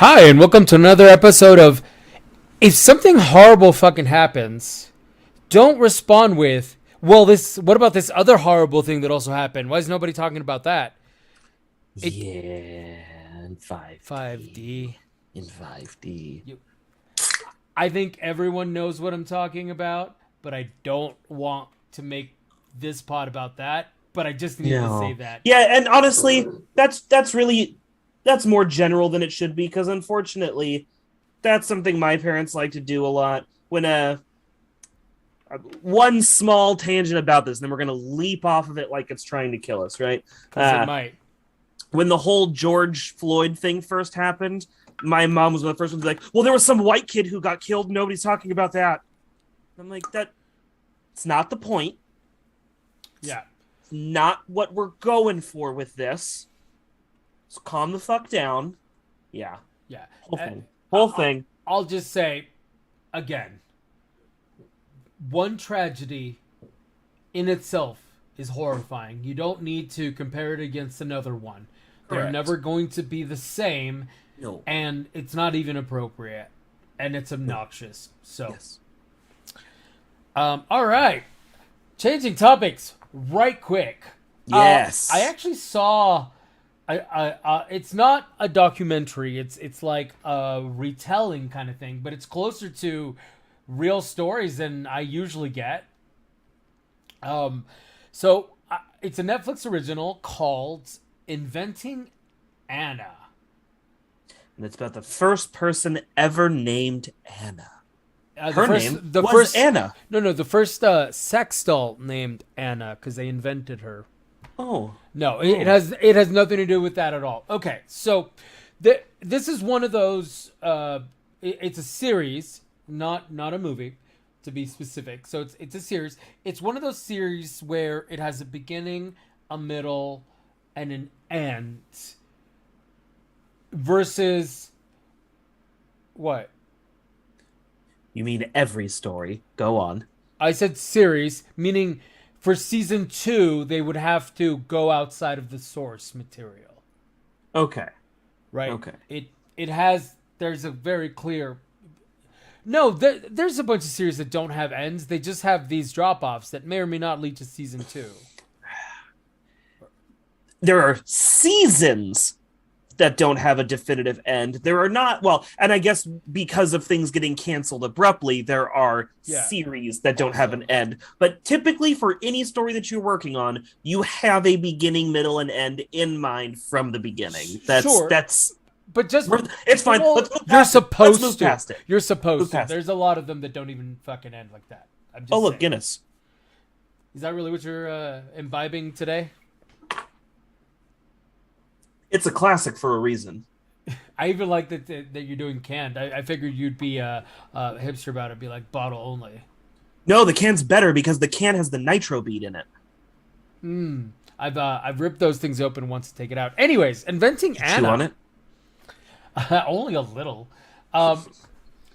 Hi, and welcome to another episode of If Something Horrible Fucking Happens, Don't Respond with, well, what about this other horrible thing that also happened? Why is nobody talking about that? It Yeah, in 5D. 5D. In 5D. You, I think everyone knows what I'm talking about, but I don't want to make this pod about that. But I just need to say No. that. Yeah, and honestly, that's more general than it should be because unfortunately, that's something my parents like to do a lot. When one small tangent about this, and then we're gonna leap off of it like it's trying to kill us, right? Because it Uh, might. when the whole George Floyd thing first happened, my mom was one of the first ones to be like, "Well, there was some white kid who got killed. Nobody's talking about that." I'm like, that. It's not the point. Yeah. Not what we're going for with this. So calm the fuck down. Yeah. Yeah. Whole Uh, thing. Whole thing. I'll just say, again, one tragedy in itself is horrifying. You don't need to compare it against another one. They're Correct. never going to be the same, No. and it's not even appropriate, and it's obnoxious. So, Yes. all right, changing topics right quick. Yes. I actually saw. It's not a documentary. It's like a retelling kind of thing, but it's closer to real stories than I usually get. Um, it's a Netflix original called "Inventing Anna." And it's about the first person ever named Anna. The Her first, name the was first, Anna. no, the first sex doll named Anna because they invented her. Oh. No, it has nothing to do with that at all. Okay, so this is one of those. It's a series, not a movie, to be specific. So it's a series. It's one of those series where it has a beginning, a middle, and an end. Versus what? You mean every story. Go on. I said series, meaning for season 2 they would have to go outside of the source material. Okay. Right? Okay. It has there's a very clear no, there's a bunch of series that don't have ends. They just have these drop offs that may or may not lead to season 2. There are seasons that don't have a definitive end. There are not, well, and I guess because of things getting canceled abruptly, there are Yeah. series that don't have Also. an end. But typically, for any story that you're working on, you have a beginning, middle, and end in mind from the beginning. Sure. That's But just it's fine. well, Let's move you're past it. Let's supposed move to. past it. You're supposed Move to. past it. There's a lot of them that don't even fucking end like that. I'm just Oh, look, saying. Guinness. Is that really what you're imbibing today? It's a classic for a reason. I even like that you're doing canned. I figured you'd be hipster about it, be like bottle only. No, the can's better because the can has the nitro bead in it. I've ripped those things open once to take it out. Anyways, inventing Chew Anna. on it. Only a little.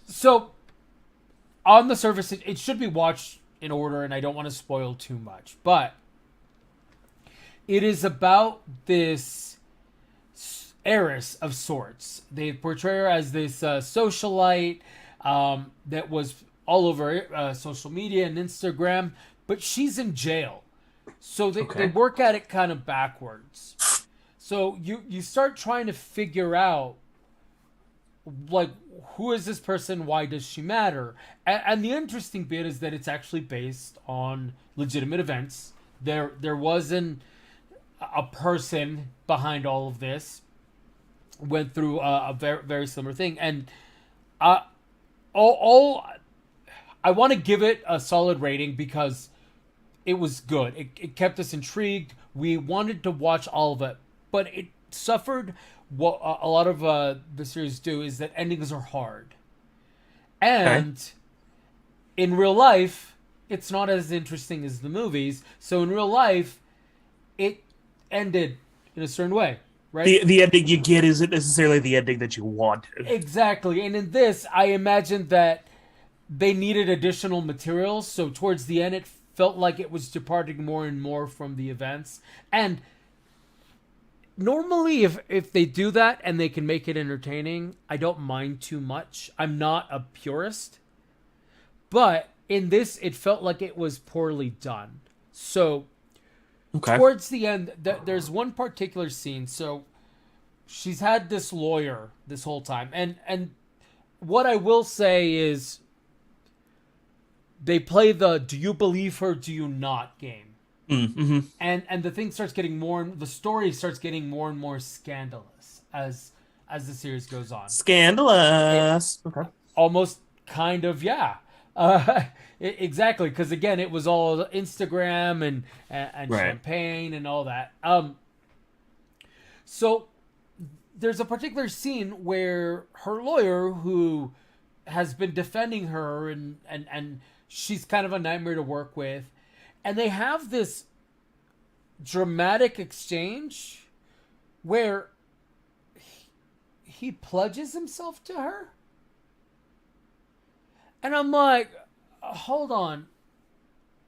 So on the surface, it should be watched in order, and I don't want to spoil too much, but it is about this heiress of sorts. They portray her as this socialite that was all over social media and Instagram, but she's in jail. So they Okay. work at it kind of backwards. So you start trying to figure out like who is this person, why does she matter, and the interesting bit is that it's actually based on legitimate events. There wasn't a person behind all of this, went through a very, very similar thing, and uh all I want to give it a solid rating because it was good. It kept us intrigued. We wanted to watch all of it, but it suffered what a lot of the series do is that endings are hard. Okay. And in real life, it's not as interesting as the movies. So in real life, it ended in a certain way, right? The ending you get isn't necessarily the ending that you wanted. Exactly. And in this, I imagine that they needed additional materials. So towards the end, it felt like it was departing more and more from the events. And normally if they do that and they can make it entertaining, I don't mind too much. I'm not a purist, but in this, it felt like it was poorly done. So Okay. towards the end, there's one particular scene. So she's had this lawyer this whole time, and what I will say is they play the "Do you believe her? Do you not?" game. Mm-hmm. And the thing starts getting the story starts getting more and more scandalous as the series goes on. Scandalous. Okay. Almost kind of, yeah. Exactly, because again, it was all Instagram and Right. champagne and all that. So there's a particular scene where her lawyer, who has been defending her, and she's kind of a nightmare to work with, and they have this dramatic exchange where he pledges himself to her. And I'm like, hold on.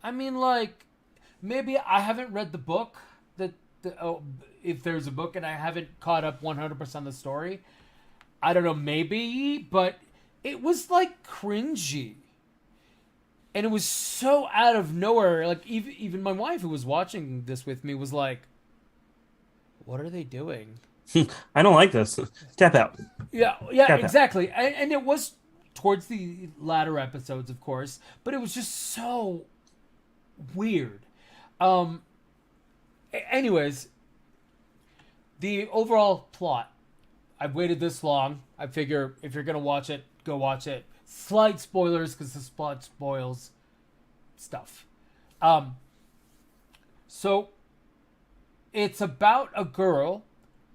I mean, like, maybe I haven't read the book. If there's a book and I haven't caught up 100% of the story, I don't know, maybe, but it was like cringy. And it was so out of nowhere. Like, even my wife, who was watching this with me, was like, what are they doing? I don't like this. Tap out. Yeah, Tap out. exactly. And it was towards the latter episodes, of course, but it was just so weird. Anyways, the overall plot. I've waited this long. I figure if you're gonna watch it, go watch it. Slight spoilers because the plot spoils stuff. So it's about a girl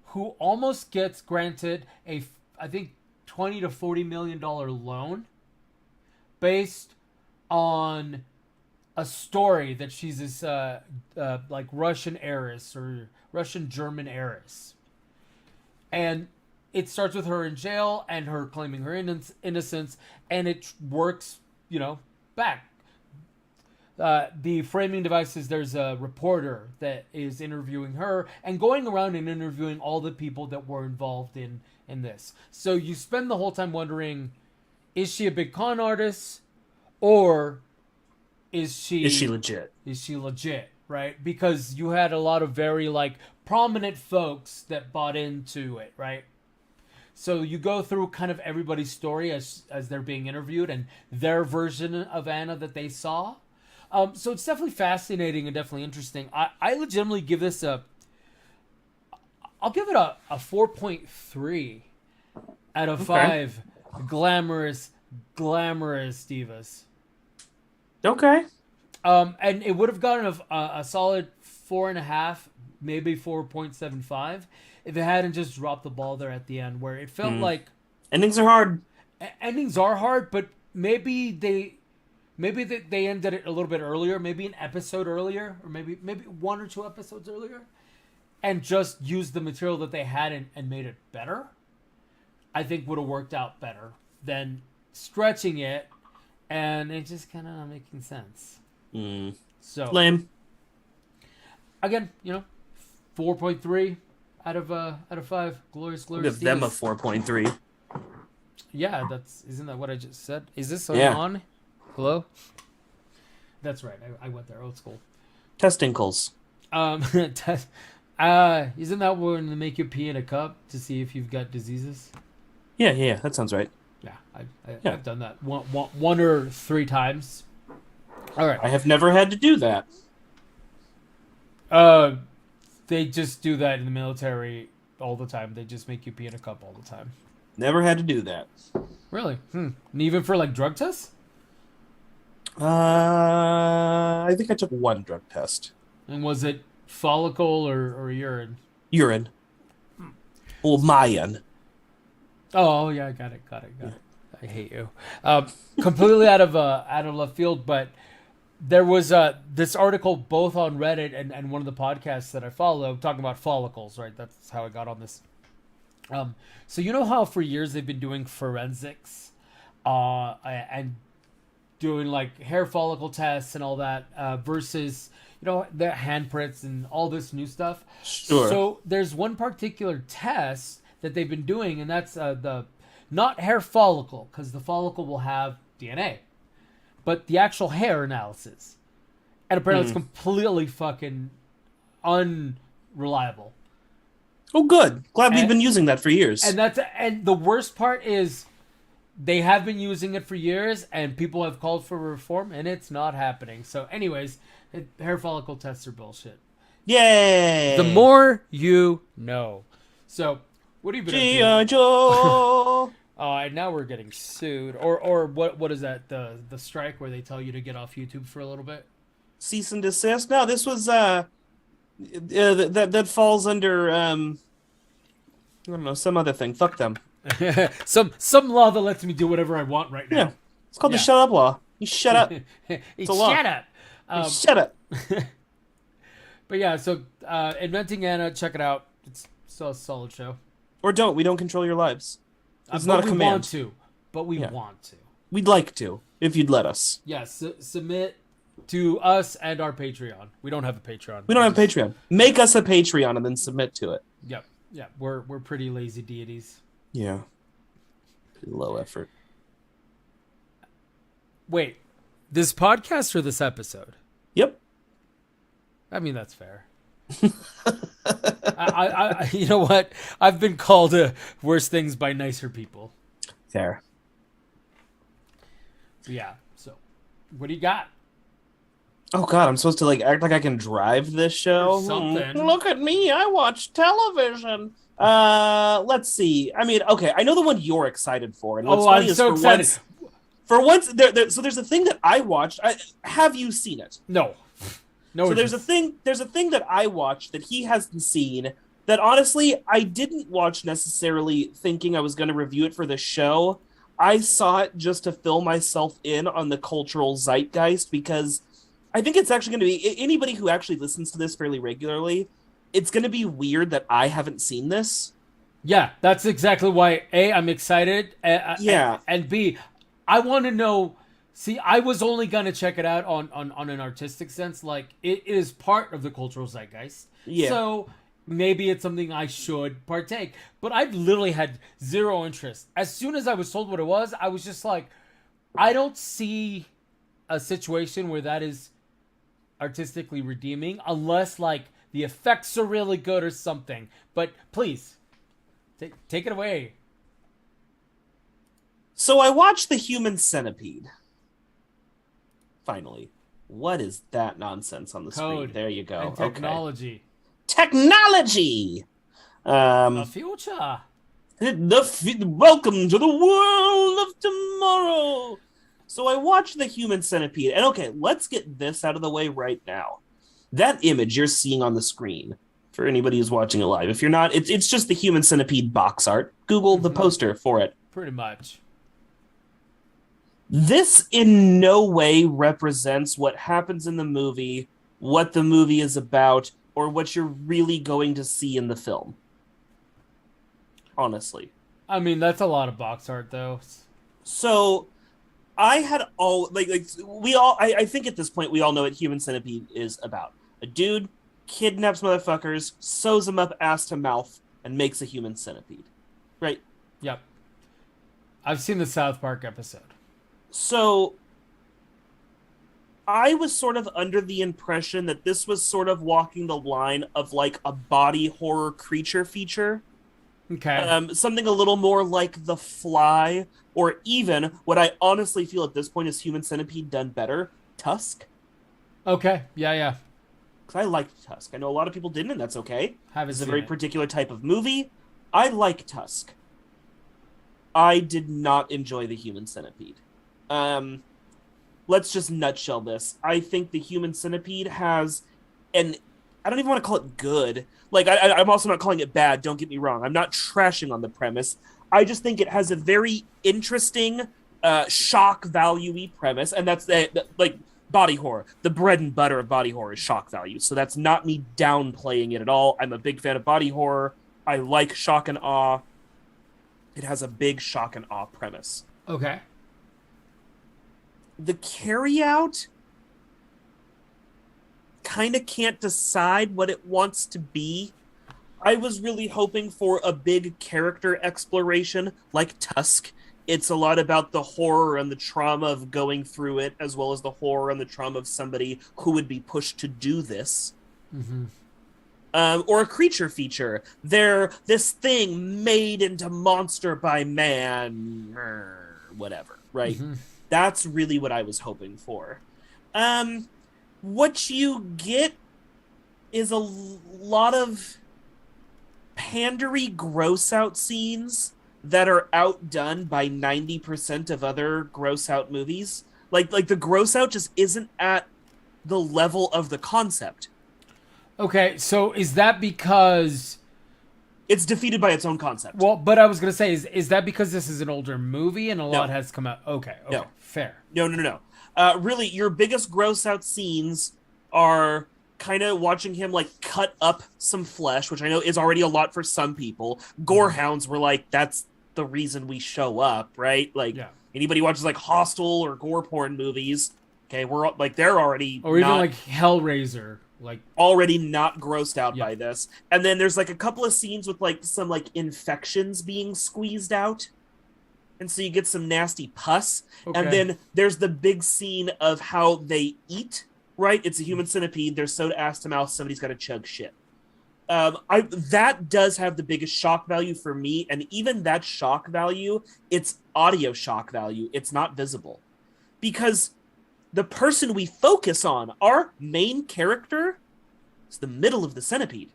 who almost gets granted I think $20 to $40 million loan based on a story that she's this like Russian heiress or Russian German heiress, and it starts with her in jail and her claiming her innocence, and it works, back. The framing device is there's a reporter that is interviewing her and going around and interviewing all the people that were involved in this. So you spend the whole time wondering, is she a big con artist, or is she legit? Is she legit, right? Because you had a lot of very prominent folks that bought into it, right? So you go through kind of everybody's story as they're being interviewed and their version of Anna that they saw. So it's definitely fascinating and definitely interesting. I legitimately give this I'll give it a 4.3 out of 5 glamorous divas. Okay. And it would have gotten a solid 4.5, maybe 4.75 if it hadn't just dropped the ball there at the end, where it felt like endings are hard. Endings are hard, but maybe they ended it a little bit earlier, maybe an episode earlier, or maybe 1 or 2 episodes earlier, and just used the material that they had and made it better. I think would have worked out better than stretching it, and it just kind of not making sense. So Lame. Again, 4.3 out of 5. Glorious. Give them a 4.3. Yeah, isn't that what I just said? Is this on? Hello? That's right. I went there old school. Testinkles. Isn't that when they make you pee in a cup to see if you've got diseases? Yeah, that sounds right. Yeah, I've done that one or 3 times. All right. I have never had to do that. They just do that in the military all the time. They just make you pee in a cup all the time. Never had to do that. Really? And even for drug tests? I think I took 1 drug test. And was it follicle or urine? Urine. Well, Mayan. Oh yeah, I got it. I hate you. Completely out of left field, but there was this article both on Reddit and one of the podcasts that I follow talking about follicles. Right, that's how I got on this. So you know how for years they've been doing forensics, and doing like hair follicle tests and all that versus the handprints and all this new stuff. Sure. So there's one particular test that they've been doing, and that's the not hair follicle, because the follicle will have DNA, but the actual hair analysis. And apparently it's completely fucking unreliable. Oh, good. Glad we've been using that for years. And the worst part is they have been using it for years, and people have called for reform, and it's not happening. So, anyways, hair follicle tests are bullshit. Yay! The more you know. So, what have you been G.I. up to? Joe! And now we're getting sued. Or what is that? The strike where they tell you to get off YouTube for a little bit? Cease and desist? No, this was, that falls under, I don't know, some other thing. Fuck them. some law that lets me do whatever I want right now. Yeah. It's called the shut up law. You shut up. It's a law. shut up. You shut up. But yeah, so Inventing Anna, check it out. It's still a solid show. Or don't. We don't control your lives. It's But not a command. Want to, but we want to. We'd like to, if you'd let us. Yes, submit to us and our Patreon. We don't have a Patreon. We don't have a Patreon. Make us a Patreon and then submit to it. Yep. Yeah, we're pretty lazy deities. Yeah. Pretty low effort. Wait, this podcast or this episode? Yep. I mean, that's fair. I you know what? I've been called worse things by nicer people. Fair. Yeah. So, what do you got? Oh God, I'm supposed to act like I can drive this show. Something. Look at me, I watch television. Let's see. I mean, okay, I know the one you're excited for, and what's funny I'm is so excited. For once, so there's a thing that I watched. Have you seen it? No. So there's a thing that I watched that he hasn't seen. That honestly, I didn't watch necessarily thinking I was going to review it for the show. I saw it just to fill myself in on the cultural zeitgeist, because I think it's actually going to be, anybody who actually listens to this fairly regularly, it's going to be weird that I haven't seen this. Yeah, that's exactly why, A, I'm excited, and B, I want to know. See, I was only going to check it out on an artistic sense. Like, it is part of the cultural zeitgeist. Yeah. So maybe it's something I should partake. But I've literally had zero interest. As soon as I was told what it was, I was just like, I don't see a situation where that is artistically redeeming unless, like, the effects are really good or something. But please, take it away. So I watched The Human Centipede. Finally. What is that nonsense on the screen? There you go. And technology. Okay. Technology! The future. Welcome to the world of tomorrow! So I watched The Human Centipede, and okay, let's get this out of the way right now. That image you're seeing on the screen, for anybody who's watching it live, if you're not, it's just The Human Centipede box art. Google the poster for it. Pretty much. This in no way represents what happens in the movie, what the movie is about, or what you're really going to see in the film. Honestly. I mean, that's a lot of box art, though. So, I had I think at this point we all know what Human Centipede is about. A dude kidnaps motherfuckers, sews them up ass to mouth, and makes a human centipede. Right? Yep. I've seen the South Park episode. So, I was sort of under the impression that this was sort of walking the line of like a body horror creature feature. Okay. Something a little more like The Fly, or even what I honestly feel at this point is Human Centipede done better, Tusk. Okay. Yeah. Because I liked Tusk. I know a lot of people didn't, and that's okay. It's a very particular type of movie. I like Tusk. I did not enjoy The Human Centipede. Let's just nutshell this. I think The Human Centipede has an... I don't even want to call it good. Like, I'm also not calling it bad, don't get me wrong. I'm not trashing on the premise. I just think it has a very interesting, shock value-y premise, and that's, like, body horror. The bread and butter of body horror is shock value, so that's not me downplaying it at all. I'm a big fan of body horror. I like shock and awe. It has a big shock and awe premise. Okay. the carryout kind of can't decide what it wants to be. I was really hoping for a big character exploration like Tusk. It's a lot about the horror and the trauma of going through it, as well as the horror and the trauma of somebody who would be pushed to do this. Mm-hmm. Or a creature feature. They're this thing made into monster by man, whatever, right? Mm-hmm. That's really what I was hoping for. What you get is a lot of pandery gross out scenes that are outdone by 90% of other gross out movies. Like the gross out just isn't at the level of the concept. Okay, so is that because? It's defeated by its own concept. Well, but I was gonna say, is that because this is an older movie and a lot has come out? Okay, No. fair. No. Really, your biggest gross out scenes are kind of watching him like cut up some flesh, which I know is already a lot for some people. Gorehounds were like, that's the reason we show up, right? Like anybody watches like Hostel or gore porn movies, okay, we're like they're already or even like Hellraiser, like already not grossed out by this. And then there's like a couple of scenes with like some like infections being squeezed out. And so you get some nasty pus. Okay. And then there's the big scene of how they eat, right? It's a human centipede. They're sewed ass to mouth. Somebody's got to chug shit. That does have the biggest shock value for me. And even that shock value, it's audio shock value. It's not visible. Because the person we focus on, our main character, is the middle of the centipede.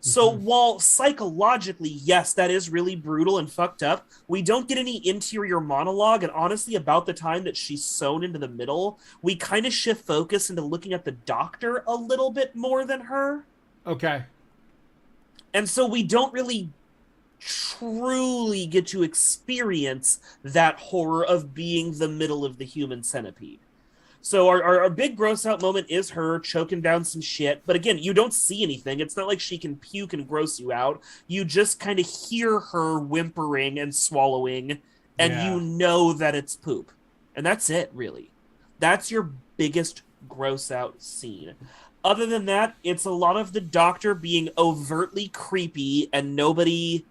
So while psychologically, yes, that is really brutal and fucked up, we don't get any interior monologue. And honestly, about the time that she's sewn into the middle, we kind of shift focus into looking at the doctor a little bit more than her. Okay. And so we don't really truly get to experience that horror of being the middle of the human centipede. So our big gross out moment is her choking down some shit. But again, you don't see anything. It's not like she can puke and gross you out. You just kind of hear her whimpering and swallowing, and you know that it's poop. And that's it, really. That's your biggest gross out scene. Other than that, it's a lot of the doctor being overtly creepy and nobody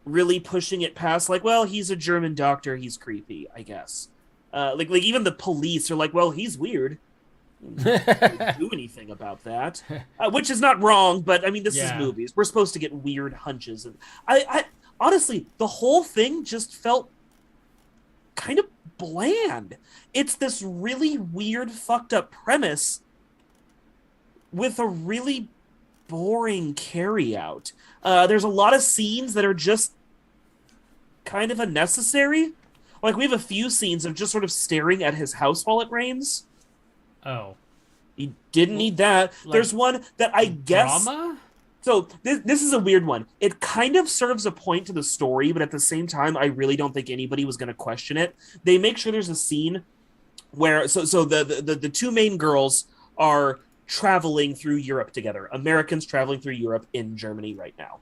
really pushing it past, like, well, he's a German doctor, he's creepy, I guess. Like even the police are like, well, he's weird. Don't do anything about that, which is not wrong. But I mean, this is movies. We're supposed to get weird hunches, and I honestly, the whole thing just felt kind of bland. It's this really weird, fucked up premise with a really boring carryout. There's a lot of scenes that are just kind of unnecessary. Like, we have a few scenes of just sort of staring at his house while it rains. Oh. He didn't need that. Like, there's one that I guess... Drama? So, this is a weird one. It kind of serves a point to the story, but at the same time, I really don't think anybody was going to question it. They make sure there's a scene where... So the two main girls are traveling through Europe together. Americans traveling through Europe in Germany right now.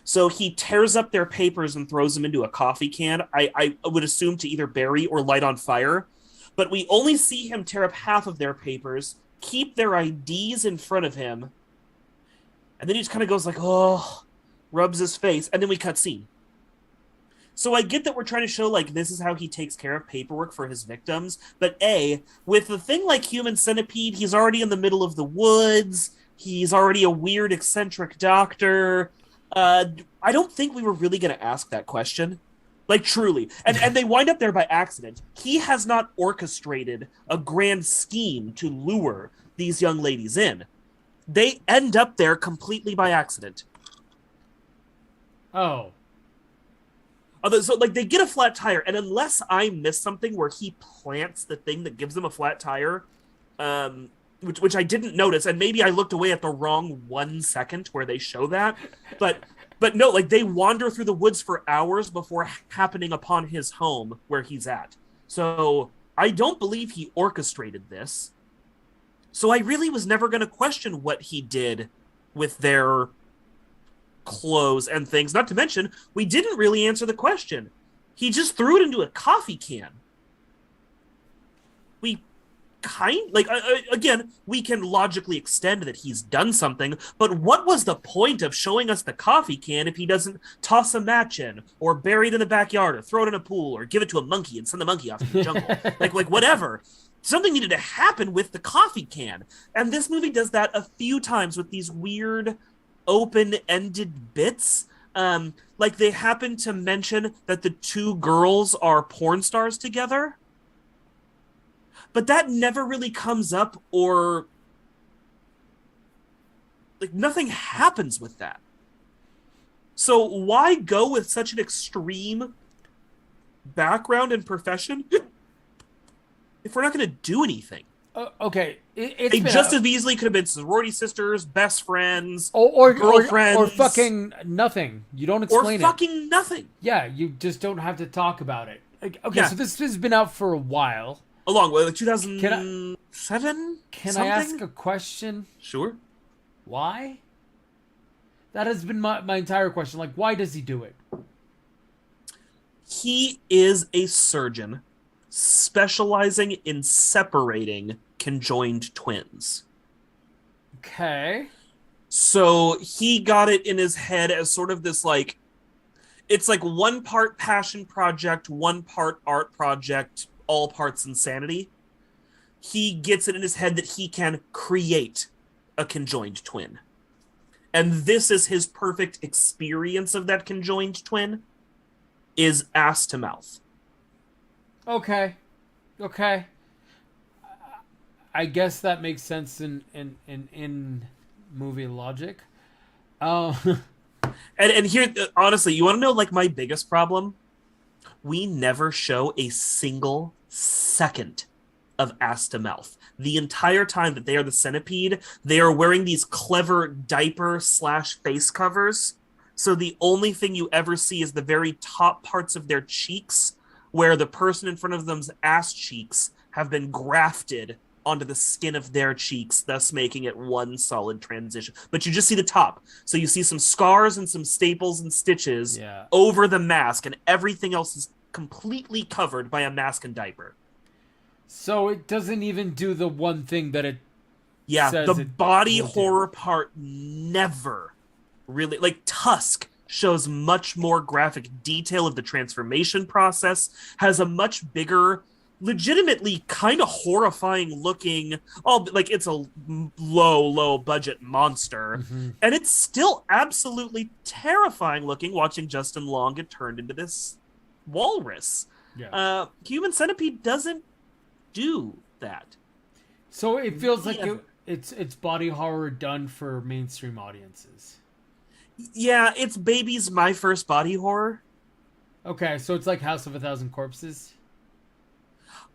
So he tears up their papers and throws them into a coffee can. I would assume to either bury or light on fire. But we only see him tear up half of their papers, keep their IDs in front of him, and then he just kind of goes like, oh, rubs his face, and then we cut scene. So I get that we're trying to show, like, this is how he takes care of paperwork for his victims. But A, with a thing like Human Centipede, he's already in the middle of the woods. He's already a weird, eccentric doctor. I don't think we were really going to ask that question. Like, truly. And they wind up there by accident. He has not orchestrated a grand scheme to lure these young ladies in. They end up there completely by accident. Oh. So, like, they get a flat tire, and unless I miss something where he plants the thing that gives them a flat tire, which I didn't notice, and maybe I looked away at the wrong 1 second where they show that, but no, like, they wander through the woods for hours before happening upon his home where he's at. So I don't believe he orchestrated this. So I really was never going to question what he did with their clothes and things. Not to mention, we didn't really answer the question. He just threw it into a coffee can. again, we can logically extend that he's done something, but what was the point of showing us the coffee can if he doesn't toss a match in, or bury it in the backyard, or throw it in a pool, or give it to a monkey and send the monkey off to the jungle? like whatever. Something needed to happen with the coffee can, and this movie does that a few times with these weird open-ended bits. Like they happen to mention that the two girls are porn stars together, but that never really comes up, or like nothing happens with that. So why go with such an extreme background and profession if we're not going to do anything? Okay, They just as easily could have been sorority sisters, best friends, or girlfriends, or fucking nothing. You don't explain or fucking nothing. Yeah, you just don't have to talk about it. Okay, Yeah. so this has been out for a while. Along with 2007. Can I ask a question? Sure. Why? That has been my entire question. Like, why does he do it? He is a surgeon specializing in separating conjoined twins. Okay. So he got it in his head as sort of this, like, it's like one part passion project, one part art project, all parts insanity. He gets it in his head that he can create a conjoined twin. And this is his perfect experience of that conjoined twin, is ass to mouth. Okay. I guess that makes sense in movie logic. And here, honestly, you want to know, like, my biggest problem? We never show a single second of ass to mouth. The entire time that they are the centipede, they are wearing these clever diaper/face covers. So the only thing you ever see is the very top parts of their cheeks, where the person in front of them's ass cheeks have been grafted onto the skin of their cheeks, thus making it one solid transition. But you just see the top. So you see some scars and some staples and stitches over the mask, and everything else is completely covered by a mask and diaper. So it doesn't even do the one thing that it says the body horror part never really... Like, Tusk shows much more graphic detail of the transformation process, has a much bigger, legitimately kind of horrifying looking, like it's a low budget monster, and it's still absolutely terrifying looking watching Justin Long get turned into this walrus. Human Centipede doesn't do that. So it feels like it's body horror done for mainstream audiences. Yeah, it's Baby's My First Body Horror. Okay, so it's like House of a Thousand Corpses.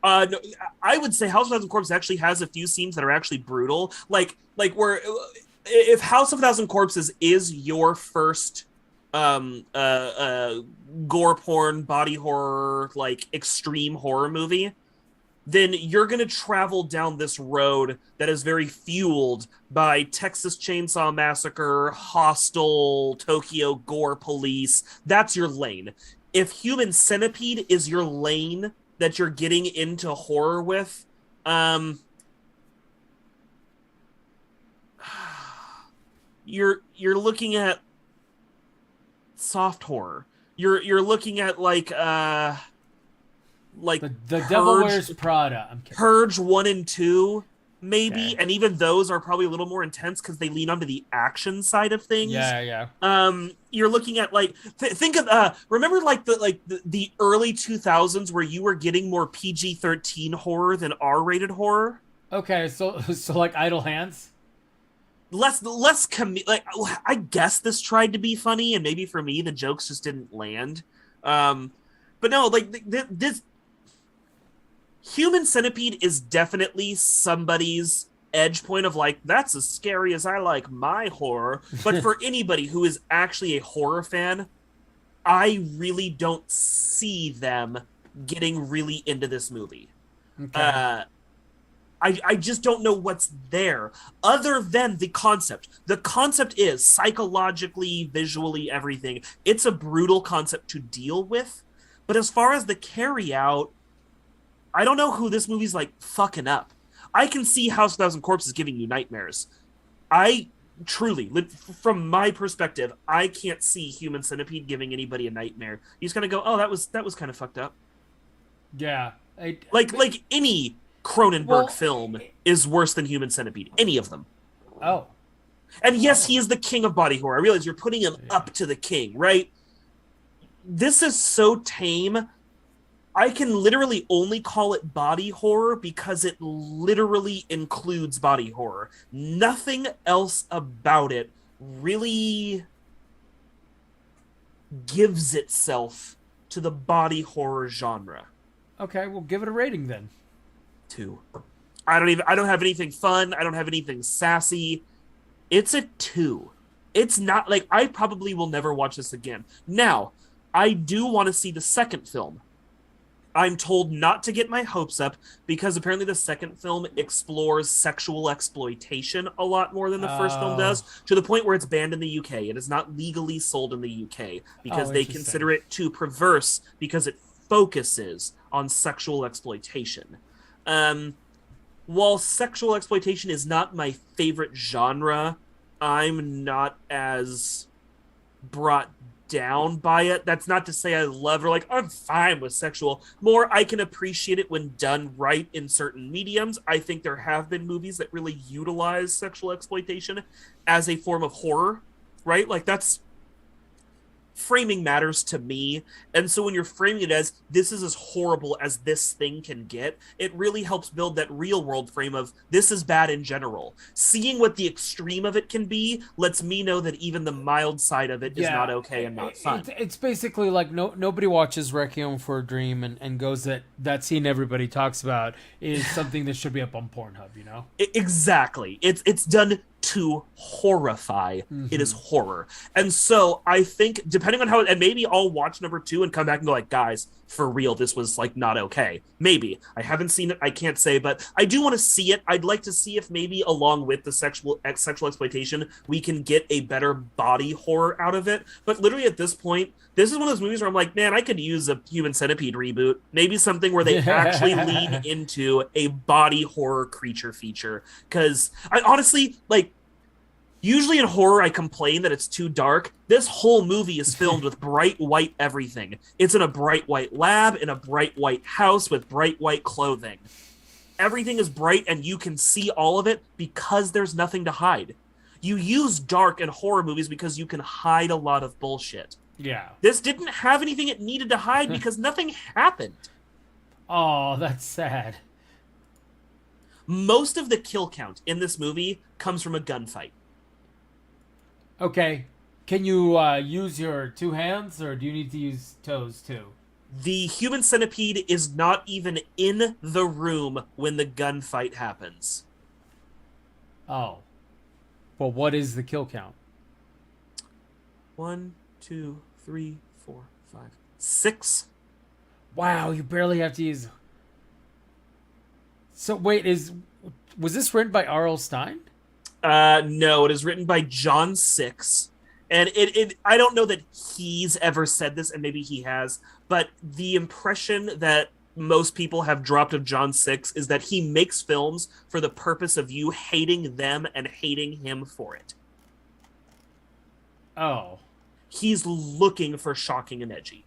No, I would say House of a Thousand Corpses actually has a few scenes that are actually brutal. Like where, if House of a Thousand Corpses is your first gore porn, body horror, like extreme horror movie, then you're going to travel down this road that is very fueled by Texas Chainsaw Massacre, Hostel, Tokyo Gore Police. That's your lane. If Human Centipede is your lane that you're getting into horror with, you're looking at soft horror. You're looking at like the Devil Wears Prada. I'm kidding. Purge 1 and 2, maybe, and even those are probably a little more intense because they lean onto the action side of things. You're looking at like think of remember like the early 2000s where you were getting more PG-13 horror than R-rated horror. Okay, so like Idle Hands. Like, I guess this tried to be funny, and maybe for me the jokes just didn't land. But no, like this Human Centipede is definitely somebody's edge point of like, that's as scary as I like my horror. But for anybody who is actually a horror fan, I really don't see them getting really into this movie. Okay. I just don't know what's there other than the concept. The concept is psychologically, visually, everything. It's a brutal concept to deal with. But as far as the carry out, I don't know who this movie's like fucking up. I can see House of Thousand Corpses giving you nightmares. I truly, from my perspective, I can't see Human Centipede giving anybody a nightmare. You just kind of go, oh, that was kind of fucked up. Yeah. Like any Cronenberg Well, film is worse than Human Centipede. Any of them. Oh. And yes, he is the king of body horror. I realize you're putting him up to the king, right? This is so tame. I can literally only call it body horror because it literally includes body horror. Nothing else about it really gives itself to the body horror genre. Okay, we'll give it a rating then. 2. I don't have anything fun. I don't have anything sassy. It's a 2. It's not like I probably will never watch this again. Now, I do want to see the second film. I'm told not to get my hopes up because apparently the second film explores sexual exploitation a lot more than the first film does, to the point where it's banned in the UK. It is not legally sold in the UK because they consider it too perverse because it focuses on sexual exploitation. While sexual exploitation is not my favorite genre, I'm not as brought down by it. That's not to say I love or like I'm fine with sexual. More, I can appreciate it when done right in certain mediums. I think there have been movies that really utilize sexual exploitation as a form of horror, right? Like that's framing matters to me. And so when you're framing it as this is as horrible as this thing can get, it really helps build that real world frame of this is bad in general. Seeing what the extreme of it can be lets me know that even the mild side of it is not okay and not fun. It's basically like nobody watches Requiem for a Dream and goes that scene everybody talks about is something that should be up on Pornhub, you know? Exactly. It's done to horrify. It is horror. And so I think depending on how, and maybe I'll watch number 2 and come back and go like, guys, for real, this was like not okay. Maybe. I haven't seen it, I can't say, but I do want to see it. I'd like to see if maybe along with the sexual exploitation, we can get a better body horror out of it. But literally at this point, this is one of those movies where I'm like, man, I could use a Human Centipede reboot. Maybe something where they actually lean into a body horror creature feature. Because I honestly, like, usually in horror, I complain that it's too dark. This whole movie is filmed with bright white everything. It's in a bright white lab, in a bright white house with bright white clothing. Everything is bright and you can see all of it because there's nothing to hide. You use dark in horror movies because you can hide a lot of bullshit. Yeah. This didn't have anything it needed to hide because nothing happened. Oh, that's sad. Most of the kill count in this movie comes from a gunfight. Okay. Can you use your 2 hands, or do you need to use toes too? The Human Centipede is not even in the room when the gunfight happens. Oh. Well, what is the kill count? 1, 2, 3, 4, 5, 6. Wow, you barely have to use. So wait, was this written by R.L. Stine? No, it is written by John Six. And I don't know that he's ever said this, and maybe he has, but the impression that most people have dropped of John Six is that he makes films for the purpose of you hating them and hating him for it. Oh. He's looking for shocking and edgy.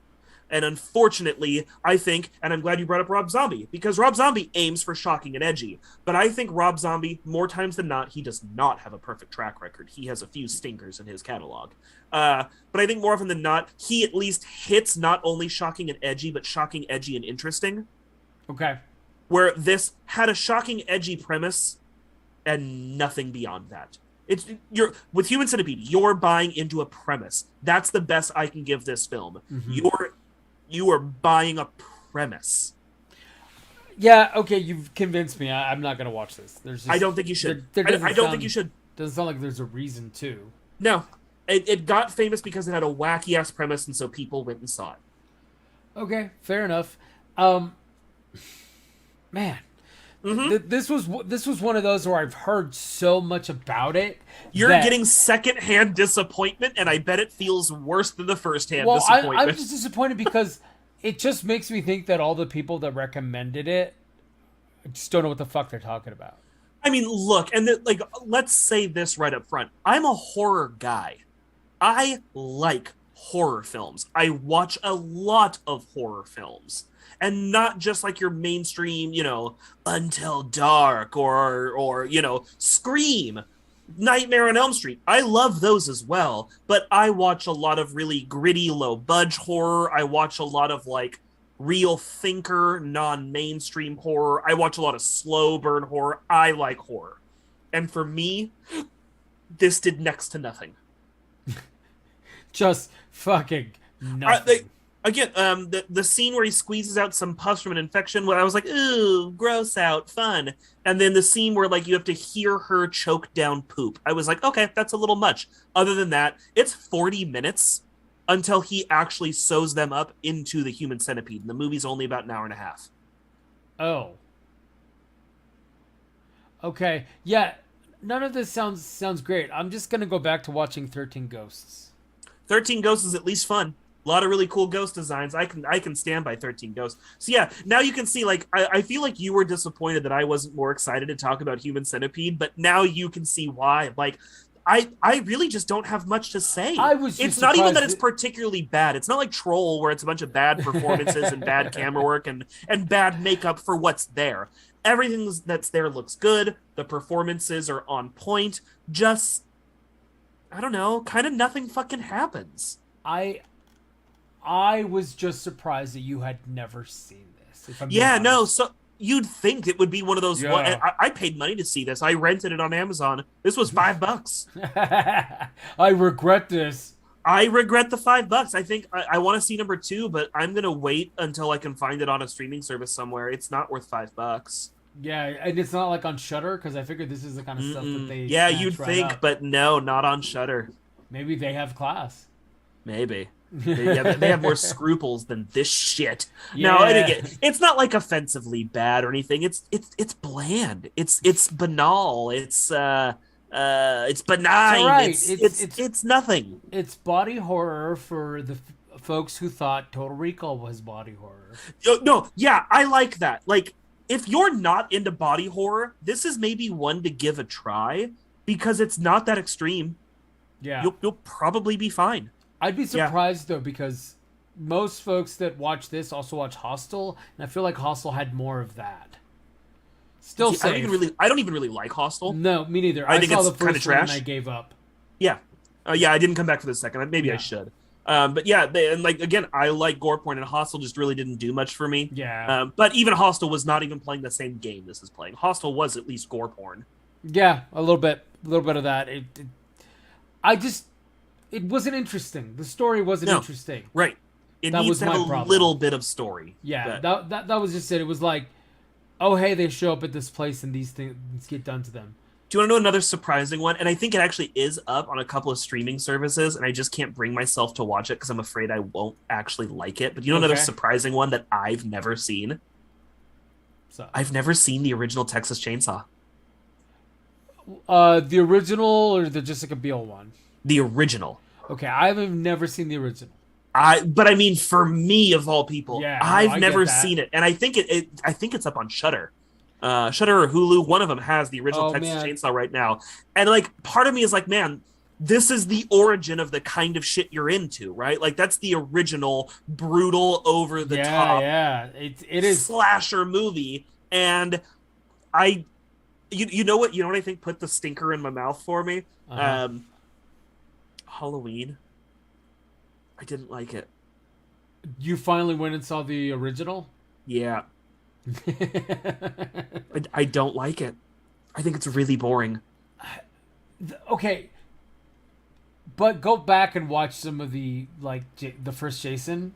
And unfortunately, I think, and I'm glad you brought up Rob Zombie, because Rob Zombie aims for shocking and edgy. But I think Rob Zombie, more times than not, he does not have a perfect track record. He has a few stinkers in his catalog. But I think more often than not, he at least hits not only shocking and edgy, but shocking, edgy, and interesting. Okay. Where this had a shocking, edgy premise and nothing beyond that. You're with Human Centipede, you're buying into a premise. That's the best I can give this film. You are buying a premise. Yeah, okay, you've convinced me. I'm not going to watch this. I don't think you should. I don't think you should. Doesn't sound like there's a reason to. No. It got famous because it had a wacky-ass premise, and so people went and saw it. Okay, fair enough. Man. This was one of those where I've heard so much about it. You're getting secondhand disappointment, and I bet it feels worse than the firsthand disappointment. I'm just disappointed because it just makes me think that all the people that recommended it I just don't know what the fuck they're talking about. I mean, look, and like, let's say this right up front. I'm a horror guy. I like horror films. I watch a lot of horror films. And not just like your mainstream, Until Dark or Scream, Nightmare on Elm Street. I love those as well, but I watch a lot of really gritty, low budge horror. I watch a lot of like real thinker, non-mainstream horror. I watch a lot of slow burn horror. I like horror. And for me, this did next to nothing. Just fucking nothing. The scene where he squeezes out some pus from an infection, where I was like, ooh, gross out, fun. And then the scene where like you have to hear her choke down poop. I was like, okay, that's a little much. Other than that, it's 40 minutes until he actually sews them up into the human centipede. And the movie's only about an hour and a half. Oh. Okay. Yeah. None of this sounds great. I'm just gonna go back to watching 13 Ghosts. 13 Ghosts is at least fun. A lot of really cool ghost designs. I can stand by 13 Ghosts. So yeah, now you can see, like, I feel like you were disappointed that I wasn't more excited to talk about Human Centipede, but now you can see why. Like, I really just don't have much to say. It's not even that it's particularly bad. It's not like Troll, where it's a bunch of bad performances and bad camera work and bad makeup for what's there. Everything that's there looks good. The performances are on point. Just, I don't know, kind of nothing fucking happens. I was just surprised that you had never seen this. If I'm so you'd think it would be one of those. Yeah. I paid money to see this. I rented it on Amazon. This was $5. I regret this. I regret the $5. I think I want to see number 2, but I'm gonna wait until I can find it on a streaming service somewhere. It's not worth $5. Yeah, and it's not like on Shudder, because I figured this is the kind of stuff that they. Yeah, you'd think, up. but no, not on Shudder. Maybe they have class. Maybe. They have more scruples than this shit. Yeah. No, and again, it's not like offensively bad or anything. It's bland. It's banal. It's benign. Right. It's nothing. It's body horror for the folks who thought Total Recall was body horror. No, yeah, I like that. Like, if you're not into body horror, this is maybe one to give a try because it's not that extreme. Yeah. You'll probably be fine. I'd be surprised though, because most folks that watch this also watch Hostel, and I feel like Hostel had more of that. Still safe. I don't even really like Hostel. No, me neither. I think saw it's the first trash. one and I gave up. Yeah. I didn't come back for the second. Maybe I should. But yeah, and like, again, I like gore porn, and Hostel just really didn't do much for me. Yeah. But even Hostel was not even playing the same game this is playing. Hostel was at least gore porn. Yeah, a little bit of that. It wasn't interesting. The story wasn't interesting. Right. It needs to have a little bit of story. Yeah, that was just it. It was like, oh, hey, they show up at this place and these things get done to them. Do you want to know another surprising one? And I think it actually is up on a couple of streaming services, and I just can't bring myself to watch it because I'm afraid I won't actually like it. But you know another surprising one that I've never seen? So I've never seen the original Texas Chainsaw. The original or the Jessica Biel one? The original. Okay, I've never seen the original. But I mean, for me of all people, I've never seen it, and I think I think it's up on Shudder, Shudder or Hulu. One of them has the original Texas Chainsaw right now, and like part of me is like, man, this is the origin of the kind of shit you're into, right? Like that's the original brutal, over the top, it is slasher movie, and you know what I think put the stinker in my mouth for me. Halloween. I didn't like it. You finally went and saw the original? Yeah. I don't like it. I think it's really boring. Okay. But go back and watch some of the the first Jason.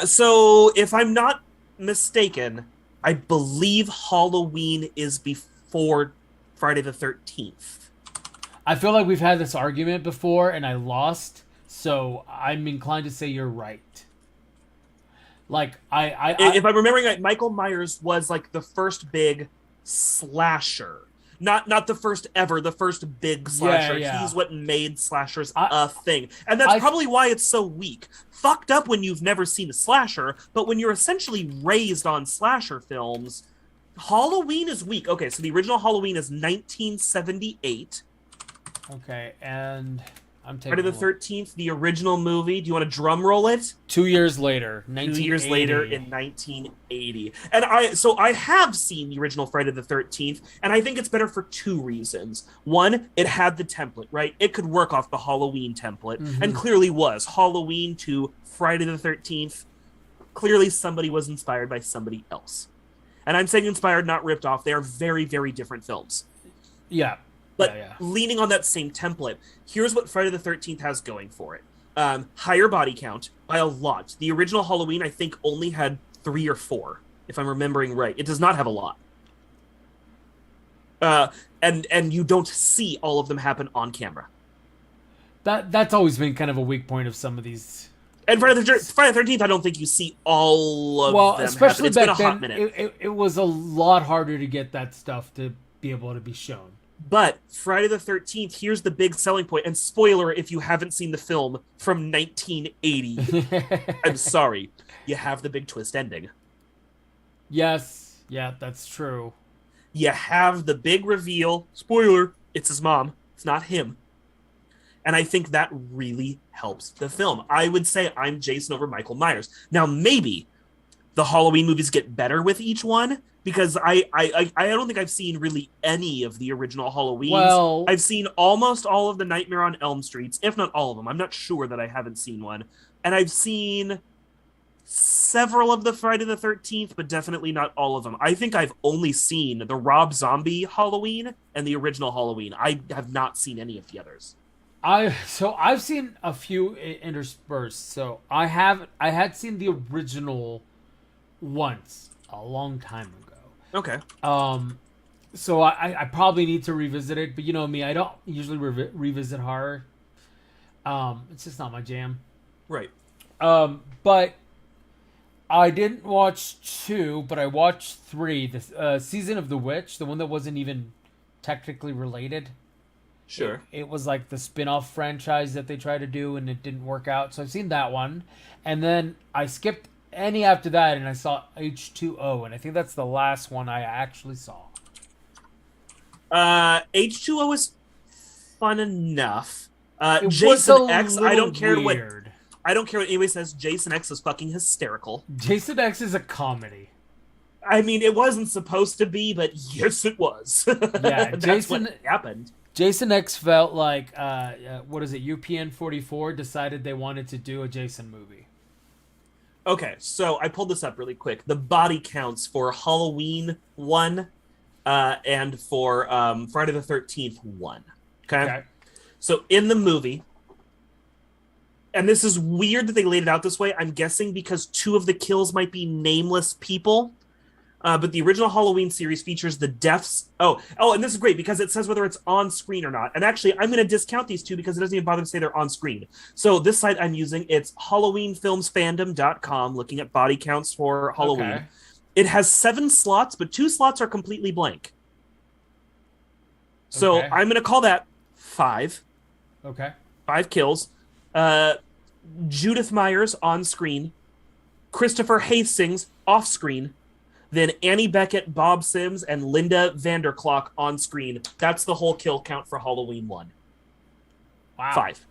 So if I'm not mistaken, I believe Halloween is before Friday the 13th. I feel like we've had this argument before and I lost, so I'm inclined to say you're right. Like if I'm remembering right, Michael Myers was like the first big slasher. Not the first ever, the first big slasher. Yeah. He's what made slashers I- a thing. And that's I- probably why it's so weak. Fucked up when you've never seen a slasher, but when you're essentially raised on slasher films, Halloween is weak. Okay, so the original Halloween is 1978. Okay, and I'm taking Friday the 13th, the original movie. Do you want to drum roll it? 2 years later, 2 years later in 1980. And I have seen the original Friday the 13th, and I think it's better for two reasons. One, it had the template, right? It could work off the Halloween template, and clearly was. Halloween to Friday the 13th, clearly somebody was inspired by somebody else. And I'm saying inspired, not ripped off. They are very, very different films. Yeah. But leaning on that same template, here's what Friday the 13th has going for it. Higher body count by a lot. The original Halloween, I think, only had 3 or 4, if I'm remembering right. It does not have a lot. And you don't see all of them happen on camera. That's always been kind of a weak point of some of these. And Friday the 13th, I don't think you see all of them. Well, especially happen. back It's been a hot then, minute. it was a lot harder to get that stuff to be able to be shown. But Friday the 13th, here's the big selling point. And spoiler if you haven't seen the film from 1980. I'm sorry. You have the big twist ending. Yes. Yeah, that's true. You have the big reveal. Spoiler, it's his mom. It's not him. And I think that really helps the film. I would say I'm Jason over Michael Myers. Now, maybe the Halloween movies get better with each one, because I don't think I've seen really any of the original Halloweens. Well, I've seen almost all of the Nightmare on Elm Streets, if not all of them. I'm not sure that I haven't seen one. And I've seen several of the Friday the 13th, but definitely not all of them. I think I've only seen the Rob Zombie Halloween and the original Halloween. I have not seen any of the others. I've seen a few interspersed. So I had seen the original once a long time ago. Okay. So I probably need to revisit it, but you know me, I don't usually revisit horror. It's just not my jam. Right. But I didn't watch 2, but I watched 3. The Season of the Witch, the one that wasn't even technically related. Sure. It was like the spin-off franchise that they tried to do, and it didn't work out. So I've seen that one. And then I skipped any after that, and I saw H2O, and I think that's the last one I actually saw. H2O is fun enough. It was Jason a X, I little don't care weird. I don't care what anybody says. Jason X is fucking hysterical. Jason X is a comedy. I mean, it wasn't supposed to be, but yes, it was. Yeah, That's what happened. Jason X felt like, what is it, UPN 44 decided they wanted to do a Jason movie. Okay, so I pulled this up really quick. The body counts for Halloween 1 and for Friday the 13th 1. Okay? So in the movie, and this is weird that they laid it out this way, I'm guessing because 2 of the kills might be nameless people. But the original Halloween series features the deaths. Oh, and this is great because it says whether it's on screen or not. And actually, I'm going to discount these 2 because it doesn't even bother to say they're on screen. So this site I'm using, it's HalloweenFilmsFandom.com, looking at body counts for Halloween. Okay. It has 7 slots, but 2 slots are completely blank. So Okay. I'm going to call that 5. Okay. 5 kills. Judith Myers on screen. Christopher Hastings off screen. Then Annie Beckett, Bob Sims, and Linda Vanderklok on screen. That's the whole kill count for Halloween 1. Wow. 5.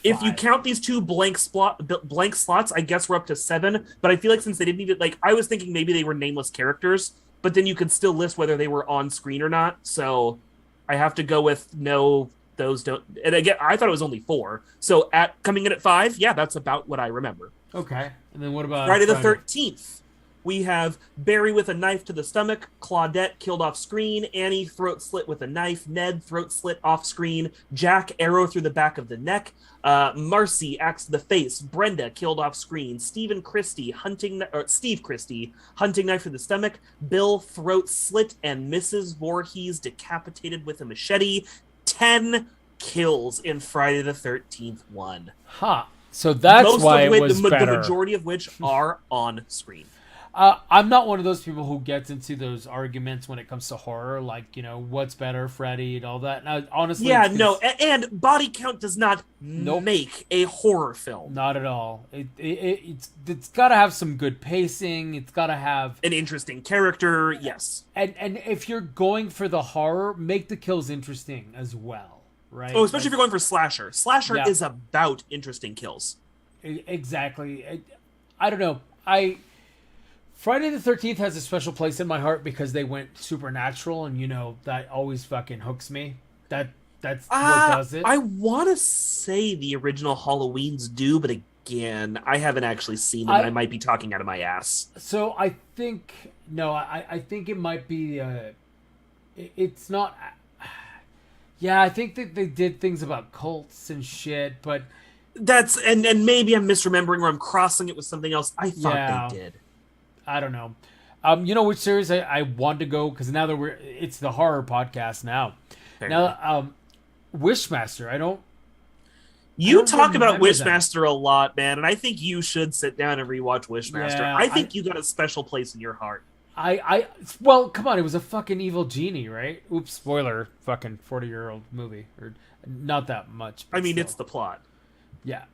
If you count these 2 blank slots, I guess we're up to 7. But I feel like since they didn't even, I was thinking maybe they were nameless characters, but then you could still list whether they were on screen or not. So I have to go with no, those don't. And again, I thought it was only 4. So coming in at 5, yeah, that's about what I remember. Okay. And then what about Friday the 13th? We have Barry with a knife to the stomach, Claudette killed off screen, Annie throat slit with a knife, Ned throat slit off screen, Jack arrow through the back of the neck, Marcy axe to the face, Brenda killed off screen, Steve Christie hunting knife to the stomach, Bill throat slit, and Mrs. Voorhees decapitated with a machete. 10 kills in Friday the 13th 1. Huh. So that's why it was the better. majority of which are on screen. I'm not one of those people who gets into those arguments when it comes to horror, like what's better, Freddy and all that. And honestly, Yeah, no, and body count does not Nope. make a horror film. Not at all. It's got to have some good pacing. It's got to have An interesting character, yes. and if you're going for the horror, make the kills interesting as well, right? Oh, especially if you're going for slasher. Slasher Yeah. is about interesting kills. Exactly. I don't know. Friday the 13th has a special place in my heart because they went supernatural, and that always fucking hooks me. That's what does it. I want to say the original Halloweens do, but again, I haven't actually seen them. And I might be talking out of my ass. So I think no, I think it might be. It's not. Yeah, I think that they did things about cults and shit, but That's and maybe I'm misremembering or I'm crossing it with something else. I thought Yeah. they did. I don't know. You know which series I want to go because now that it's the horror podcast now. Fair Now, Wishmaster. I don't You talk about remember them. Wishmaster a lot, man, and I think you should sit down and rewatch Wishmaster. Yeah, I think you got a special place in your heart. Well, come on, it was a fucking evil genie, right? Oops, spoiler, fucking 40-year-old movie, or not that much. But I mean, still. it's the plot. Yeah.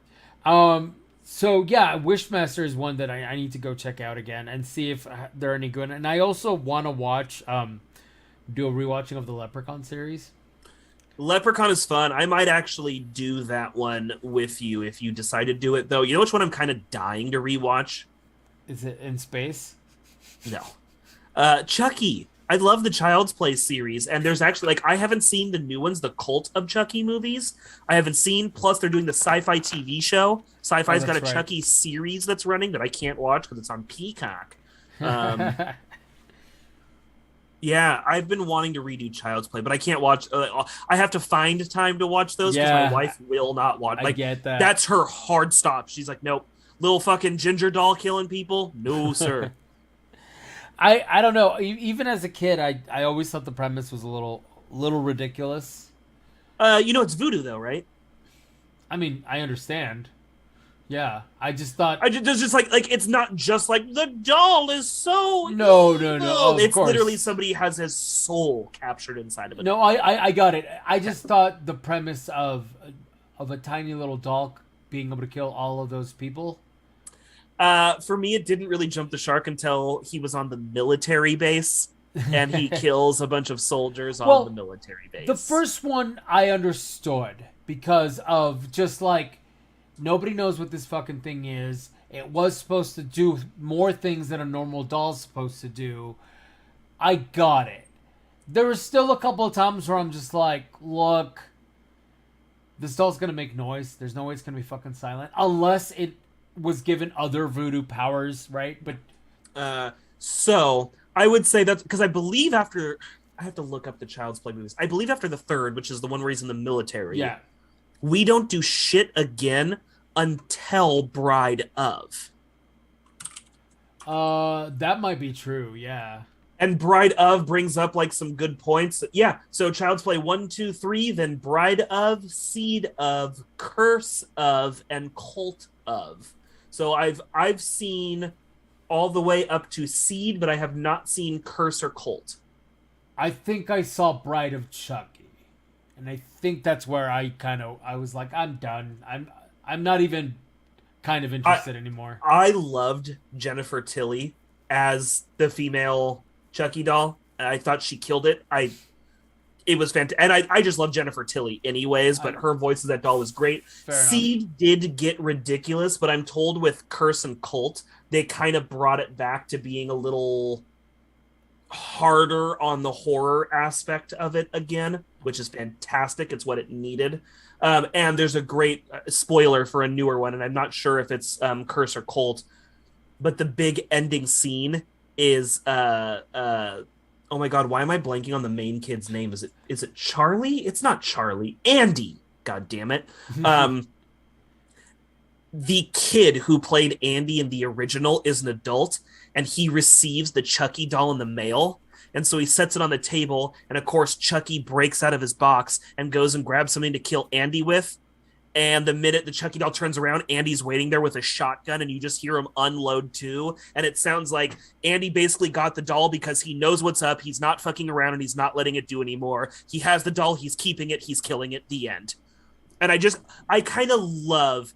So yeah, Wishmaster is one that I need to go check out again and see if they're any good. And I also want to watch, do a rewatching of the Leprechaun series. Leprechaun is fun. I might actually do that one with you if you decide to do it, though. You know which one I'm kind of dying to rewatch? Is it in space? No. Chucky. I love the Child's Play series, and there's actually, I haven't seen the new ones, the Cult of Chucky movies. I haven't seen, plus they're doing the Sci-Fi TV show. Sci-Fi's got a right. Chucky series that's running that I can't watch because it's on Peacock. Yeah, I've been wanting to redo Child's Play, but I can't watch. I have to find time to watch those because Yeah. my wife will not watch. I get that. That's her hard stop. She's like, nope, little fucking ginger doll killing people. No, sir. I don't know. Even as a kid, I always thought the premise was a little ridiculous. It's voodoo though, right? I mean, I understand. Yeah, I just thought There's just like it's not just like the doll is so No. evil. Oh, it's of course. literally somebody has his soul captured inside of it. No, I got it. I just thought the premise of a tiny little doll being able to kill all of those people. For me, it didn't really jump the shark until he was on the military base and he kills a bunch of soldiers on the military base. The first one I understood because of just like nobody knows what this fucking thing is. It was supposed to do more things than a normal doll's supposed to do. I got it. There was still a couple of times where I'm just like, look, this doll's gonna make noise. There's no way it's gonna be fucking silent unless it was given other voodoo powers, right? But so I would say that's because I believe after I have to look up the Child's Play movies. I believe after the third, which is the one where he's in the military. yeah, We don't do shit again until Bride of. that might be true. Yeah. And Bride of brings up some good points. Yeah, so Child's Play 1, 2, 3, then Bride of, Seed of, Curse of, and Cult of. So I've seen all the way up to Seed, but I have not seen Curse or Cult. I think I saw Bride of Chucky, and I think that's where I was like, I'm done. I'm not even kind of interested anymore. I loved Jennifer Tilly as the female Chucky doll. I thought she killed it. It was fantastic, and I just love Jennifer Tilly anyways. But her voice as that doll was great. Seed did get ridiculous, but I'm told with Curse and Cult they kind of brought it back to being a little harder on the horror aspect of it again, which is fantastic. It's what it needed. And there's a great spoiler for a newer one, and I'm not sure if it's Curse or Cult, but the big ending scene is oh my god, why am I blanking on the main kid's name? Is it Charlie? It's not Charlie. Andy. God damn it. The kid who played Andy in the original is an adult, and he receives the Chucky doll in the mail. And so he sets it on the table, and of course Chucky breaks out of his box and goes and grabs something to kill Andy with. And the minute the Chucky doll turns around, Andy's waiting there with a shotgun, and you just hear him unload too. And it sounds like Andy basically got the doll because he knows what's up. He's not fucking around, and he's not letting it do anymore. He has the doll. He's keeping it. He's killing it. The end. And I kind of love,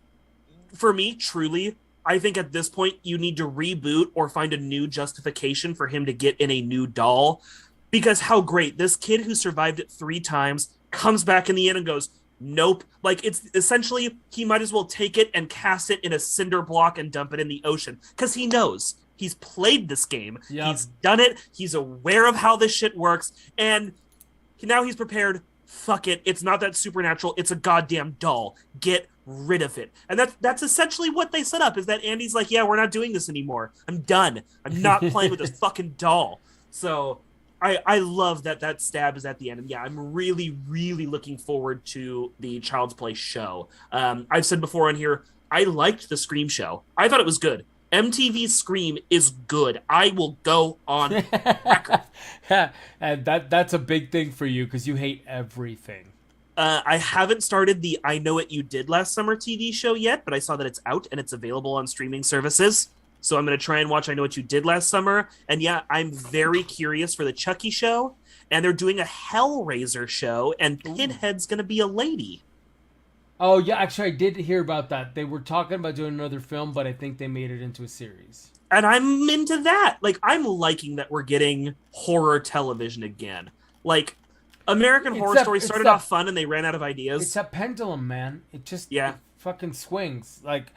for me, truly, I think at this point you need to reboot or find a new justification for him to get in a new doll. Because how great. This kid who survived it 3 times comes back in the end and goes, nope. Like, it's essentially, he might as well take it and cast it in a cinder block and dump it in the ocean. Because he knows. He's played this game. Yep. He's done it. He's aware of how this shit works. And now he's prepared. Fuck it. It's not that supernatural. It's a goddamn doll. Get rid of it. And that's essentially what they set up, is that Andy's like, yeah, we're not doing this anymore. I'm done. I'm not playing with this fucking doll. So I love that stab is at the end. And yeah, I'm really, really looking forward to the Child's Play show. I've said before on here, I liked the Scream show. I thought it was good. MTV's Scream is good. I will go on record. And that's a big thing for you because you hate everything. I haven't started the I Know What You Did Last Summer TV show yet, but I saw that it's out and it's available on streaming services. So I'm going to try and watch I Know What You Did Last Summer. And yeah, I'm very curious for the Chucky show. And they're doing a Hellraiser show, and Pinhead's going to be a lady. Oh, yeah, actually, I did hear about that. They were talking about doing another film, but I think they made it into a series. And I'm into that. Like, I'm liking that we're getting horror television again. Like, American Horror Story started off fun and they ran out of ideas. It's a pendulum, man. It just it fucking swings. Like,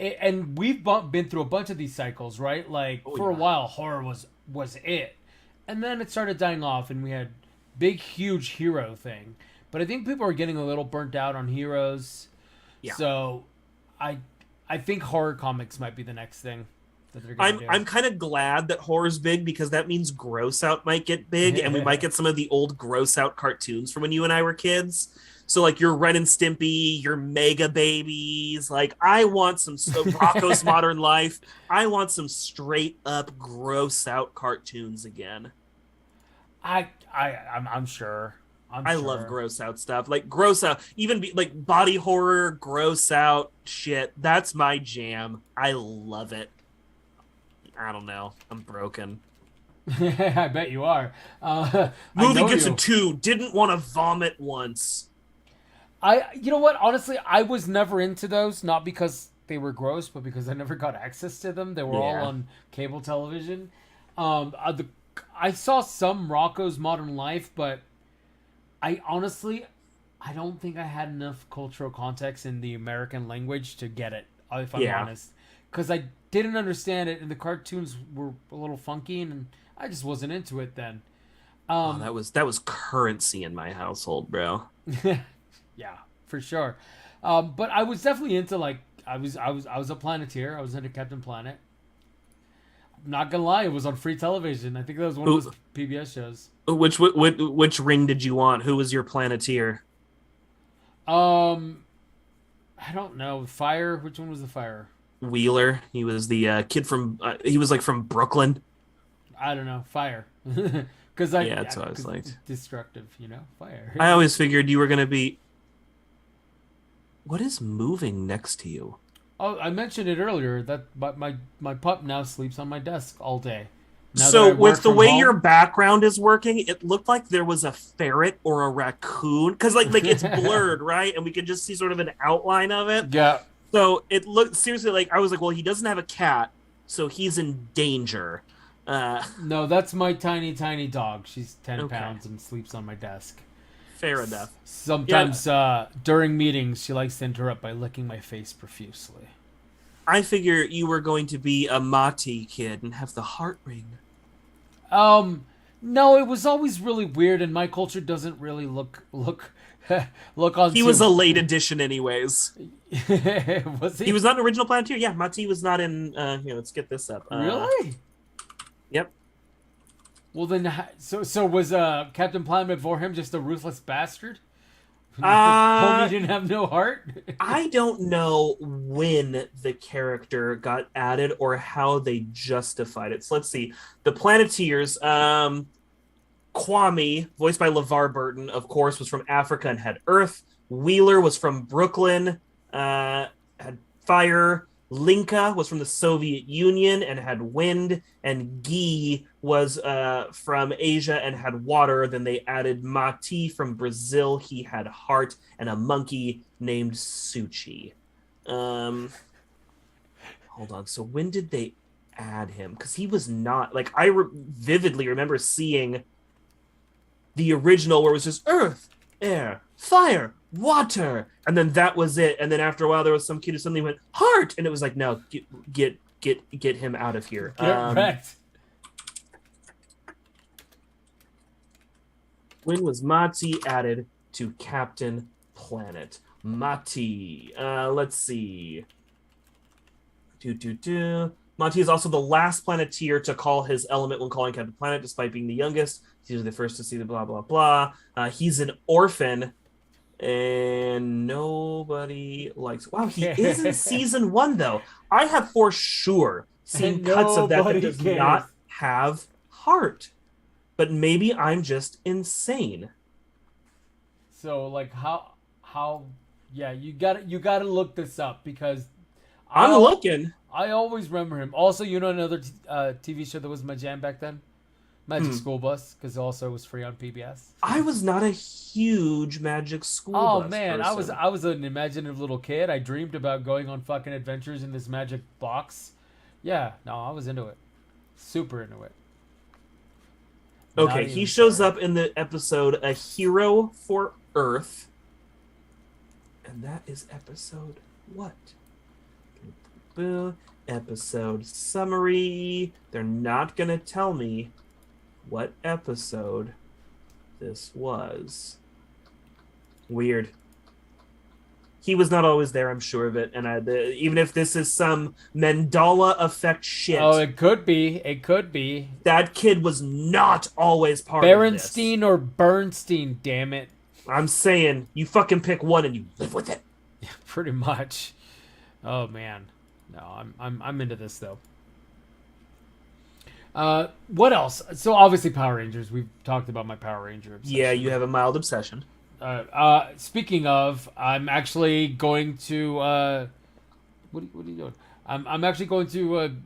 and we've been through a bunch of these cycles, right? Like, for a while, horror was it. And then it started dying off, and we had big, huge hero thing. But I think people are getting a little burnt out on heroes. Yeah. So I think horror comics might be the next thing that they're going to do. I'm kind of glad that horror's big, because that means Gross Out might get big, and we might get some of the old Gross Out cartoons from when you and I were kids. So, like, your Ren and Stimpy, your Mega Babies. Like, I want some Rocko's Modern Life. I want some straight up Gross Out cartoons again. I'm sure. I love Gross Out stuff. Like, Gross Out, even like body horror, Gross Out shit. That's my jam. I love it. I don't know. I'm broken. I bet you are. Movie gets a 2. Didn't want to vomit once. You know what? Honestly, I was never into those. Not because they were gross, but because I never got access to them. They were all on cable television. I saw some Rocko's Modern Life, but I don't think I had enough cultural context in the American language to get it, if I'm honest. Because I didn't understand it, and the cartoons were a little funky, and I just wasn't into it then. That was currency in my household, bro. Yeah, for sure. But I was definitely into, like, I was a Planeteer. I was into Captain Planet. I'm not gonna lie, it was on free television. I think that was one of those PBS shows. Which ring did you want? Who was your Planeteer? I don't know. Fire. Which one was the Fire? Wheeler. He was the kid from. He was like from Brooklyn. I don't know. Fire. Because that's what I was like. Destructive, Fire. I always figured you were gonna be. What is moving next to you? Oh, I mentioned it earlier that my pup now sleeps on my desk all day. So with the way your background is working, it looked like there was a ferret or a raccoon, because like it's blurred, right? And we can just see sort of an outline of it. Yeah. So it looked seriously like, I was like, well, he doesn't have a cat, so he's in danger. No, that's my tiny dog. She's 10 pounds and sleeps on my desk. Fair enough. Sometimes during meetings, she likes to interrupt by licking my face profusely. I figure you were going to be a Mati kid and have the heart ring. No, it was always really weird, and my culture doesn't really look on. He was a late addition, anyways. Was he? He was not an original Planeteer. Yeah, Mati was not in. Here, let's get this up. Really? Yep. Well, then, so was Captain Planet before him just a ruthless bastard? Homie didn't have no heart? I don't know when the character got added or how they justified it. So let's see. The Planeteers, Kwame, voiced by LeVar Burton, of course, was from Africa and had Earth. Wheeler was from Brooklyn, had fire. Linka was from the Soviet Union and had wind, and Guy was from Asia and had water. Then they added Mati from Brazil. He had heart, and a monkey named Suchi. Hold on. So when did they add him? Because he was not like vividly remember seeing the original where it was just earth, air, fire, water, and then that was it. And then after a while, there was some kid who suddenly went heart, and it was like, no, get him out of here. Get wrecked. When was Mati added to Captain Planet? Mati. Let's see. Mati is also the last Planeteer to call his element when calling Captain Planet, despite being the youngest. He's usually the first to see the blah, blah, blah. He's an orphan, and nobody likes... Wow, he is in season 1, though. I have for sure seen cuts of that does not have heart. But maybe I'm just insane. So, like, how... Yeah, you gotta look this up, because... I'm looking. I always remember him. Also, you know another TV show that was my jam back then? Magic School Bus, because also it was free on PBS. I was not a huge Magic School Bus man, person. I was an imaginative little kid. I dreamed about going on fucking adventures in this magic box. Yeah, no, I was into it. Super into it. Okay, he shows up in the episode A Hero for Earth. And that is episode what? Episode summary. They're not going to tell me what episode this was. Weird. He was not always there, I'm sure of it. And even if this is some Mandela effect shit. Oh, it could be. It could be. That kid was not always part of this. Berenstein or Bernstein, damn it. I'm saying, you fucking pick one and you live with it. Yeah, pretty much. Oh, man. No, I'm into this, though. What else? So, obviously, Power Rangers. We've talked about my Power Ranger obsession. Yeah, you have a mild obsession. Speaking of, I'm actually going to what are you doing? I'm actually going to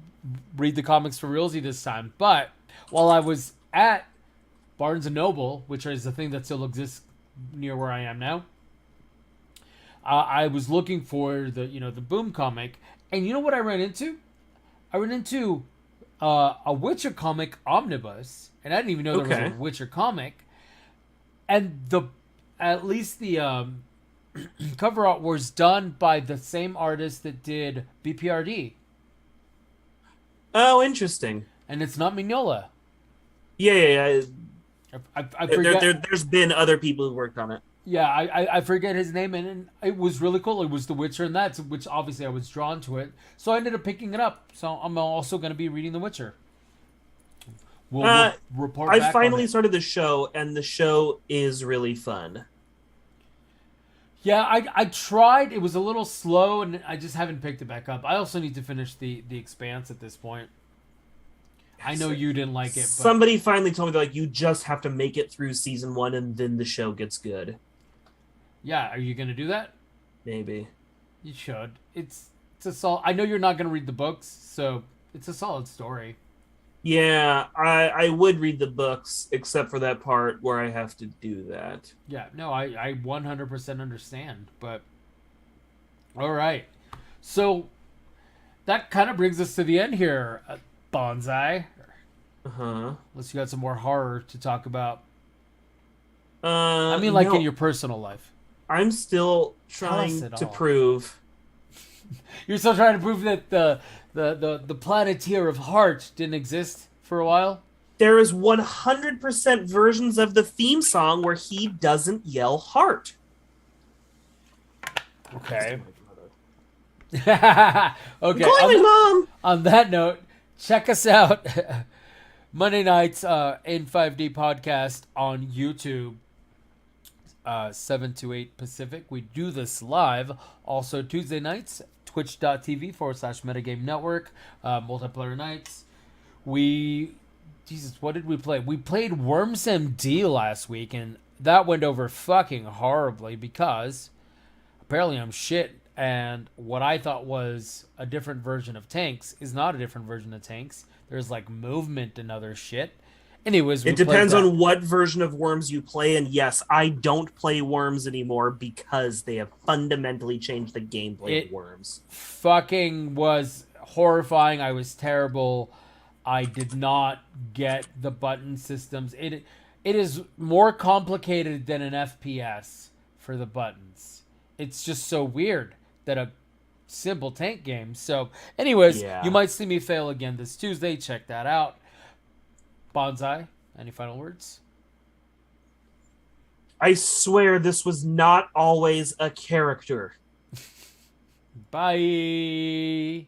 read the comics for realsy this time. But while I was at Barnes and Noble, which is the thing that still exists near where I am now, I was looking for the Boom comic, and you know what I ran into? I ran into a Witcher comic omnibus, and I didn't even know there was a Witcher comic, and at least the cover art was done by the same artist that did BPRD. Oh, interesting. And it's not Mignola. Yeah. I forget. There's been other people who worked on it. Yeah, I forget his name, and it was really cool. It was The Witcher, and which obviously I was drawn to it. So I ended up picking it up. So I'm also going to be reading The Witcher. We'll report back. I finally started the show, and the show is really fun. Yeah, I tried. It was a little slow, and I just haven't picked it back up. I also need to finish the Expanse at this point. I know you didn't like it. But... Somebody finally told me that you just have to make it through season 1, and then the show gets good. Yeah, are you going to do that? Maybe. You should. It's a solid... I know you're not going to read the books, so it's a solid story. Yeah, I would read the books, except for that part where I have to do that. Yeah, no, I 100% understand, but... Alright. So, that kind of brings us to the end here, Bonsai. Uh-huh. Unless you got some more horror to talk about. I mean, like, in your personal life. I'm still trying to prove. You're still trying to prove that the Planeteer of Heart didn't exist for a while? There is 100% versions of the theme song where he doesn't yell heart. Okay. Okay. Calling my mom. On that note, check us out Monday nights in 5D podcast on YouTube. 7 to 8 Pacific. We do this live. Also Tuesday nights, twitch.tv/metagame network, multiplayer nights. Jesus, what did we play? We played Worms MD last week, and that went over fucking horribly because apparently I'm shit, and what I thought was a different version of tanks is not a different version of tanks. There's like movement and other shit. Anyways, we It played depends that. on what version of Worms you play, and yes, I don't play Worms anymore because they have fundamentally changed the gameplay of Worms. Fucking was horrifying. I was terrible. I did not get the button systems. It is more complicated than an FPS for the buttons. It's just so weird that a simple tank game. So, anyways, Yeah. you might see me fail again this Tuesday. Check that out. Bonsai, any final words? I swear this was not always a character. Bye.